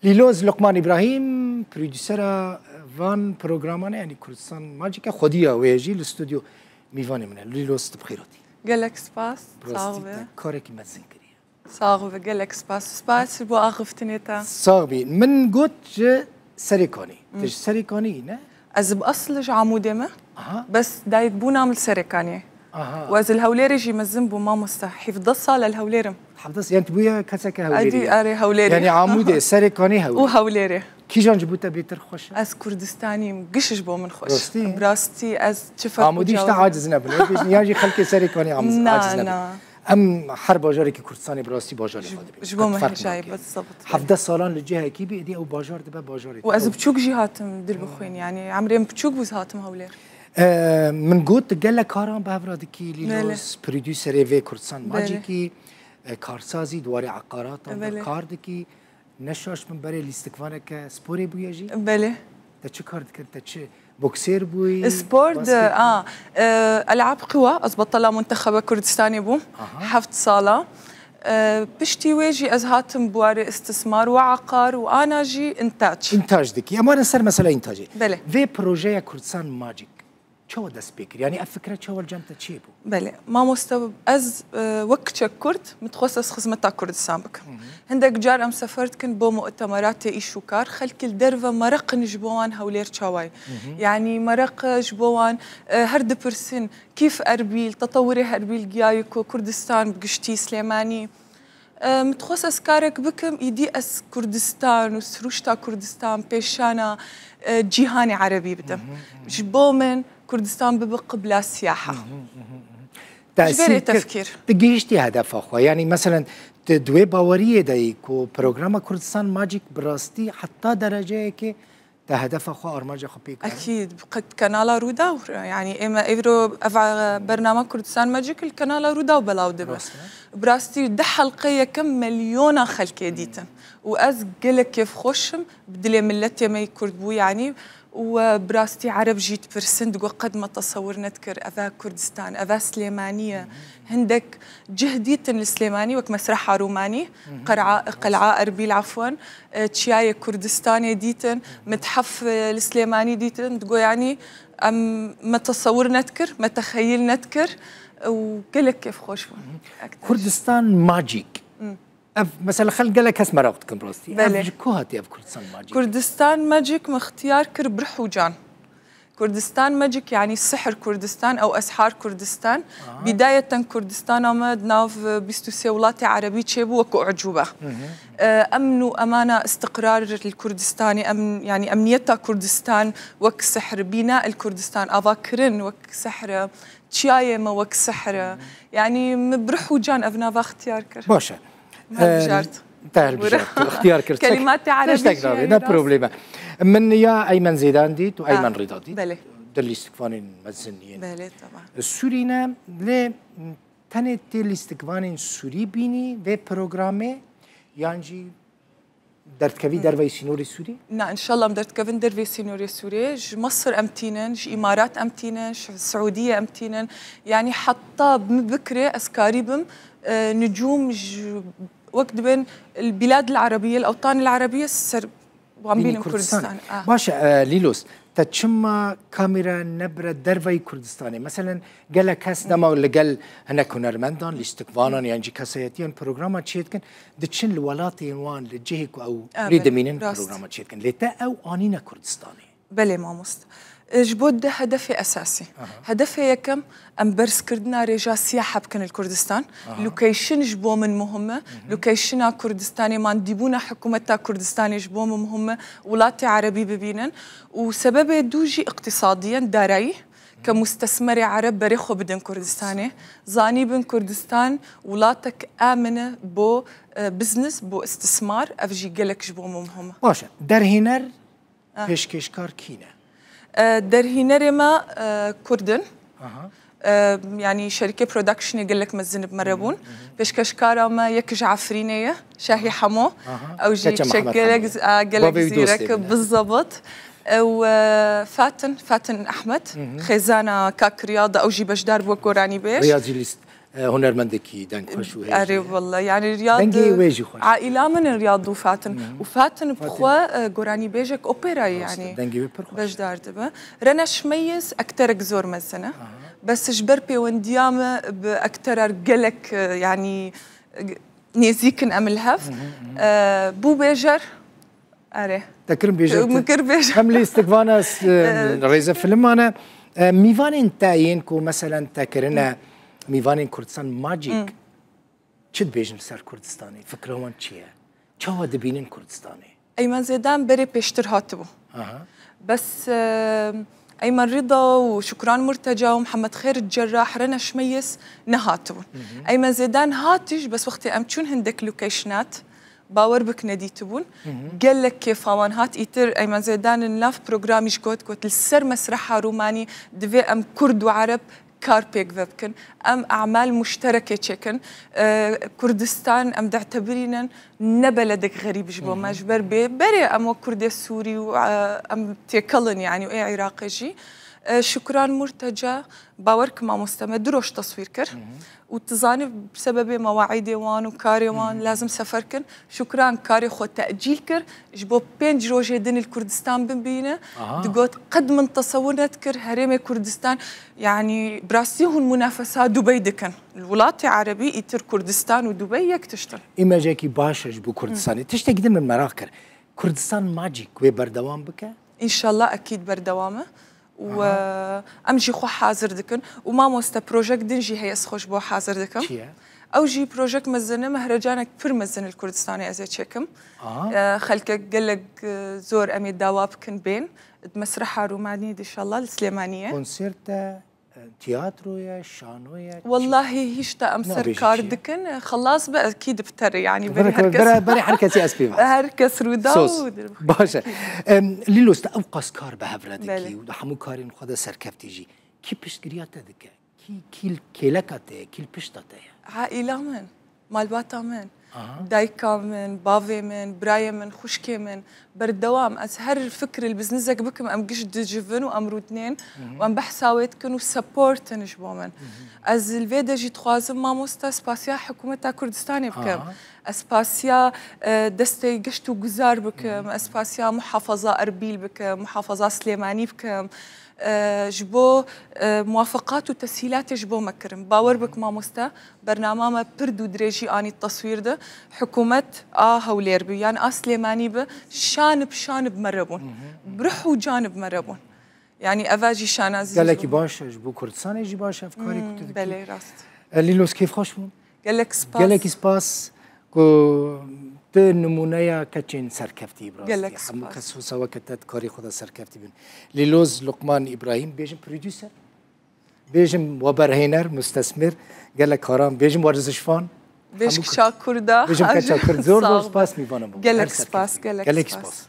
لیلوز لقمان ابراهیم پرودیوسر وان برنامه يعني كردستان ماجيكا خديها ويجي الاستوديو ميفاني منها لیلوز بخيراتي قالك سباس صاغبه كارك مزن كريا صاغبه قالك سباس بو اغفتني تا صاغبي من قلت سريكاني تج سريكاني نه از باصل عمودي ما بس دايت بو نعمل سريكاني واز الهوليري جي مزن بو ما مستحي حفظ الصاله الهوليرم حفظ يعني تبويا كسك هوليري ادي اري هوليري يعني عمودي سريكاني هوليري وهوليري كي جان جبوتا بيتر خوش از كردستاني قشش بو من خوش براستي از شفت عمودي اشتا عاجز نبل بيش نياجي خلكي سريكاني عاجز نبل ام حر باجاری که کردستانی براستی باجاری خواهد بید. جبو مهجای بالضبط. 17 سالان لجهه کی بیدی او باجار دبا باجاری. و از بچوک جی هاتم دل بخوین يعني عمري بچوک بوز هاتم هولیر. من قلت قال لك كاران بهفراد کی لیلوس پرودیوسر وی کردستان ماجی کی کارسازی دواری عقارات کارد کی نشاش من برای لیستکوانه که سپوری بویجی. بله. تا چه کارد کرد تا چه بوكسير بوي سبورت العاب قوى اضبط لها منتخب كردستاني بو حفظ صاله بشتي واجي از هاتم بواري استثمار وعقار وانا جي انتاج دكي اما نصير مثلا انتاجي بله في بروجي كردستان ماجيك شو ده سبيكر يعني الفكره شو الجامعه تشيبو بله ما مستوب از وقت كرد متخصص خدمتها كردستان بك عندك جار ام سافرت كن بو مؤتمرات ايشوكار خلك الدرفه مرق نجبوان هولير تشاواي يعني مرق جبوان هرد برسن كيف اربيل تطوري هربيل جايكو كردستان بقشتي سليماني متخصص كارك بكم يدي اس كردستان وسروشتا كردستان بيشانا جيهاني عربي بدم جبو من كردستان ببق بلا سياحه تأثير تفكير تجيشتي هدف أخوة يعني مثلا دوي باوريه دايكو برنامج كردستان ماجيك براستي حتى درجة كي هدف أخوة أرماجة خبيك أكيد قد كنالا رودا يعني إما إيفرو برنامج كردستان ماجيك الكنالا رودا وبلاو دبا براستي ده حلقية كم مليون خلق ديتن وأز قلك كيف خوشم بدلي ملتي ما يكردبو يعني وبراستي عرب جيت برسند وقد ما تصور نذكر أفا كردستان أفا سليمانية عندك جهديتن السليماني وك مسرحها روماني قلعة أربيل عفوا تشياية كردستاني ديتن متحف السليماني ديتن تقول يعني ما تصور نذكر ما تخيل نذكر وقلك كيف خوش كردستان ماجيك مثلا خلق لك اسم راقتكم براستي بله كوهاتي في كردستان ماجيك كردستان ماجيك مختيار كر برحوجان كردستان ماجيك يعني سحر كردستان او اسحار كردستان بدايه كردستان امد ناف بيستوسيولاتي عربي تشيبو وكو اعجوبه امن وامانه استقرار الكردستاني امن يعني امنيتها كردستان وك سحر بناء الكردستان افاكرن وك سحر تشايم وك سحر يعني برحوجان ابناء اختيار كر باشا تعرف اختيار كرت كلمات عربية لا بروبليم من يا أيمن زيدان ديت وأيمن رضا ديت بله دل استقفان مزنيين بله طبعا السورينا ل تنت الاستقفان السوري بيني في برنامج يعني درت كفي دربي سينوري سوري؟ نعم إن شاء الله درت كفي دربي سينوري سوري مصر أمتينن إمارات أمتينن السعودية أمتينن يعني حتى بكرة أسكاريبم نجوم وقت بين البلاد العربية الأوطان العربية سر وعم كردستان باشا ليلوس تتشمى كاميرا نبرة درفي كردستاني مثلا قال لك هاس دما ولا قال هنا كونرمندان لاستقبالا يعني كاسياتيان برنامج تشيتكن دتشن الولاتي وان لجهك او ريدمينن برنامج تشيتكن لتا او انينا كردستاني بلي ما مست جبود هدفي أساسي هدفي يكم أم برس كردنا رجال سياحة بكن الكردستان لوكيشن جبو من مهمة لوكيشنا كردستاني ما نديبونا حكومتها كردستاني جبو من مهمة ولاتي عربي ببينن وسبب دوجي اقتصاديا داري كمستثمر عرب بريخو بدن كردستاني زاني بن كردستان ولاتك آمنة بو بزنس بو استثمار أفجي قلك جبو مهمة باشا در هنر پیشکشکار کینه در هنرما كردن يعني شركة برودكشن يقول لك مزن بمربون بيشكشكارا ما يكج عفرينية شاهي حمو أو جي شكلك قالك زيرك بالضبط وفاتن أحمد خزانة كاك رياضة أو جي بجدار بوكوراني بيش رياضي هنرمندكي دنگ خوش و اري والله يعني رياض دنگي ويجي خوش عائله من رياض وفاتن بخوا قراني بيجك اوبرا يعني دنگي بير خوش باش دار دبا رنا شميس اكثر زور مزنه بس جبر بيونديام باكثر رجلك يعني نيزيكن املهف بو بيجر اره تكرم بيجر مكر بيجر هم لي استقوانا رئيس فيلم انا ميفان تاين كو مثلا تكرنا ميفان كردستان ماجيك چد بيجن سر كردستاني فكرهوان چيه چاوا دبينن كردستاني ايمن زيدان بري بيشتر هاتبو بس ايمن رضا وشكران مرتجى ومحمد خير الجراح رنا شميس نهاتبون ايمن زيدان هاتش بس وقتي امتشون هندك لوكيشنات باور بك نديتبون قال لك كيف هوان هات ايتر ايمن زيدان اللاف بروجراميش قوت السر مسرحها روماني دفي ام كرد وعرب كاربيك فبكن ام اعمال مشتركه تشكن كردستان ام تعتبرين نبلدك غريب جبو ماجبر بري ام كردي السوري ام تيكلن يعني واي عراقي جي شكران مرتجى باورك ما مستمر دروش تصوير كر وتزاني بسبب مواعيدي وان وكاري وان لازم سفركن شكران كاري خو تأجيل كر جبو بين جروجي دين الكردستان بنبينه دقوت قد من تصورنا تكر هريم كردستان يعني براسيهم المنافسات دبي دكن الولايات العربية يتر كردستان ودبي يكتشتل إما جاكي باشا جبو كردستاني تشتاق جدا من مراكر كردستان ماجيك وبردوام بك إن شاء الله أكيد بردوامه وامجي خو حاضر دكن وما موستا بروجكت دنجي هي اسخوش بو حاضر دكن او جي بروجكت مزنه مهرجانك بير مزن الكردستاني ازي تشيكم خلك قال لك زور امي دواب كن بين مسرحها روماني ان شاء الله السليمانيه كونسيرتا تياترو يا شانو يا والله هيش تا امسر كاردكن خلاص بقى اكيد بتر يعني بري حركه سي اس بي هركس رودا باشا ليلو است اوقاس كار بهفردكي وحمو كارين خدا سركفتي جي كي بشترياته دك كي كيلكاته كي بشتاته عائله من مالباتا من دايكا من بافي من براي من خوشكي من بردوام از هر فكر البزنسك بكم ام قش دجفن وامرو اثنين وام بحساويت كانوا سبورت نجبو من از الفيدا جي تخوازم ما موستا سباسيا حكومة كردستاني بكم اسباسيا دستي قشتو جزار بكم اسباسيا محافظة اربيل بكم محافظة سليماني بكم جبو موافقات وتسهيلات جبو مكرم باور بك ما مستا برنامج ما بردو دريجي اني التصوير ده حكومه هولير بي يعني سليماني به شان بشان بمربون برحو جانب مربون يعني افاجي شان عزيز قال لك باشا جبو كردستان يجي باشا افكاري كنت بلي راست ليلوس كيف خوش بون قال لك سباس قال لك سباس كو نمونه‌یا کچین سرکفتی براستی همون کسو سوا کتت کاری خدا سرکفتی بین لیلوز لقمان ابراهیم بیشم پرودوسر بیشم وبرهینر مستثمر گله کارام بیشم ورزشفان بیشم شاکردا بیشم کچا کرد زور سپاس می‌بانم گله سپاس